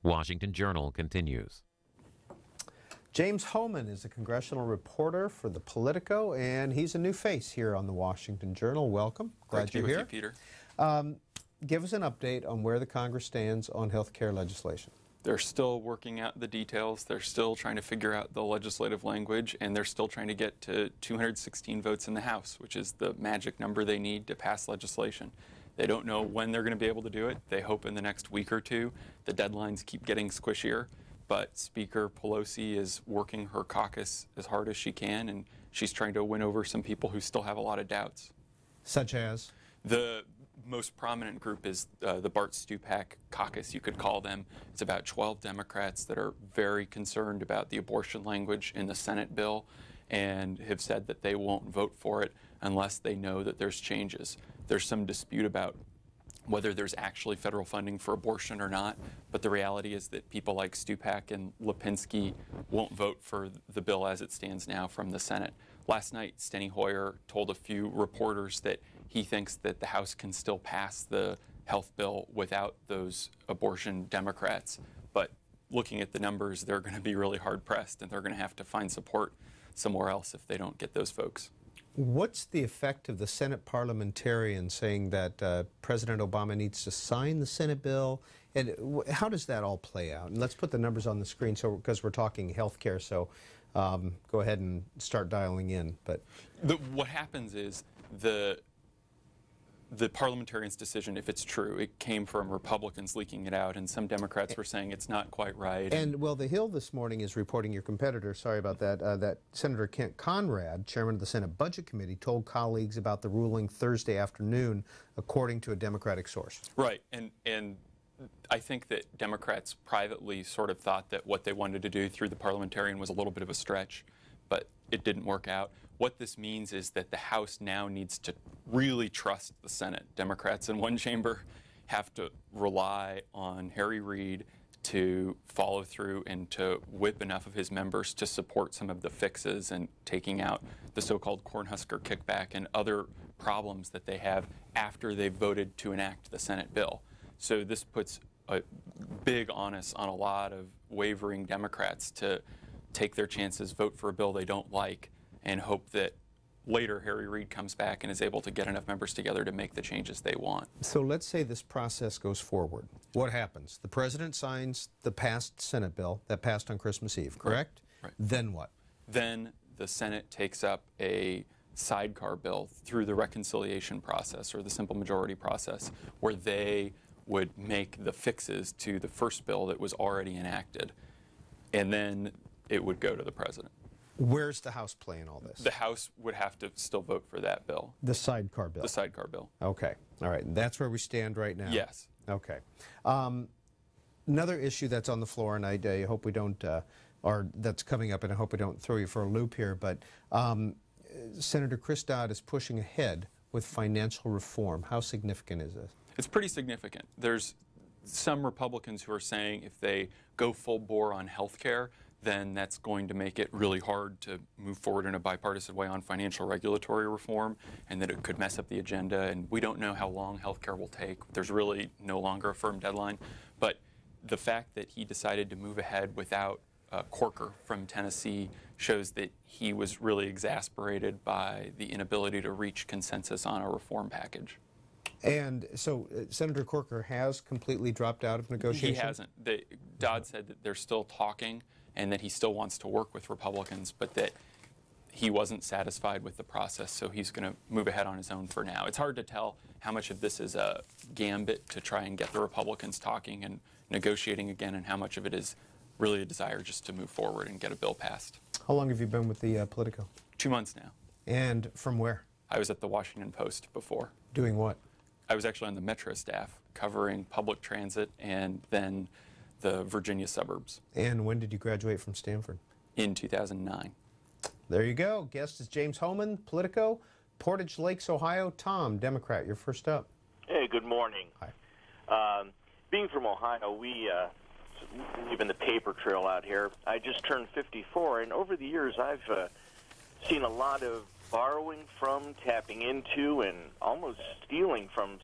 Washington Journal continues. James Hohmann is a congressional reporter for the Politico, and he's a new face here on the Washington Journal. Welcome. Glad you're here. Great to be with you, Peter. Give us an update on where the Congress stands on health care legislation. They're still working out the details. They're still trying to figure out the legislative language, and they're still trying to get to 216 votes in the House, which is the magic number they need to pass legislation. They don't know when they're going to be able to do it. They hope in the next week or two. The deadlines keep getting squishier, but Speaker Pelosi is working her caucus as hard as she can, and she's trying to win over some people who still have a lot of doubts. Such as? The most prominent group is the Bart Stupak caucus, you could call them. It's about 12 Democrats that are very concerned about the abortion language in the Senate bill and have said that they won't vote for it unless they know that there's changes. There's some dispute about whether there's actually federal funding for abortion or not, but the reality is that people like Stupak and Lipinski won't vote for the bill as it stands now from the Senate. Last night, Steny Hoyer told a few reporters that he thinks that the House can still pass the health bill without those abortion Democrats. But looking at the numbers, they're going to be really hard-pressed, and they're going to have to find support somewhere else if they don't get those folks. What's the effect of the Senate parliamentarian saying that President Obama needs to sign the Senate bill? And how does that all play out? And let's put the numbers on the screen because we're talking health care, so go ahead and start dialing in. But what happens is the parliamentarian's decision, if it's true, it came from Republicans leaking it out, and some Democrats were saying it's not quite right. And well, The Hill this morning is reporting, your competitor, sorry about that, that Senator Kent Conrad, chairman of the Senate Budget Committee, told colleagues about the ruling Thursday afternoon, according to a Democratic source. Right, and I think that Democrats privately sort of thought that what they wanted to do through the parliamentarian was a little bit of a stretch, but it didn't work out. What this means is that the House now needs to really trust the Senate. Democrats in one chamber have to rely on Harry Reid to follow through and to whip enough of his members to support some of the fixes and taking out the so-called Cornhusker kickback and other problems that they have after they've voted to enact the Senate bill. So this puts a big onus on a lot of wavering Democrats to take their chances, vote for a bill they don't like, and hope that later Harry Reid comes back and is able to get enough members together to make the changes they want. So let's say this process goes forward. What happens? The president signs the passed Senate bill that passed on Christmas Eve, correct? Right. Then what? Then the Senate takes up a sidecar bill through the reconciliation process or the simple majority process, where they would make the fixes to the first bill that was already enacted, and then it would go to the president. Where's the House playing all this? The House would have to still vote for that bill. The sidecar bill? The sidecar bill. Okay. All right. That's where we stand right now? Yes. Okay. Another issue that's on the floor, and I hope we don't, or that's coming up, and I hope we don't throw you for a loop here, but Senator Chris Dodd is pushing ahead with financial reform. How significant is this? It's pretty significant. There's some Republicans who are saying if they go full bore on health care, then that's going to make it really hard to move forward in a bipartisan way on financial regulatory reform, and that it could mess up the agenda. And we don't know how long health care will take. There's really no longer a firm deadline. But the fact that he decided to move ahead without Corker from Tennessee shows that he was really exasperated by the inability to reach consensus on a reform package. And so Senator Corker has completely dropped out of negotiations? He hasn't. Dodd said that they're still talking and that he still wants to work with Republicans, but that he wasn't satisfied with the process, so he's going to move ahead on his own for now. It's hard to tell how much of this is a gambit to try and get the Republicans talking and negotiating again, and how much of it is really a desire just to move forward and get a bill passed. How long have you been with the Politico? 2 months now. And from where? I was at the Washington Post before. Doing what? I was actually on the Metro staff, covering public transit and then the Virginia suburbs. And when did you graduate from Stanford? In 2009. There you go. Guest is James Hohmann, Politico, Portage Lakes, Ohio. Tom, Democrat, you're first up. Hey, good morning. Hi. Being from Ohio, we live in the paper trail out here. I just turned 54, and over the years I've seen a lot of borrowing from, tapping into, and almost stealing from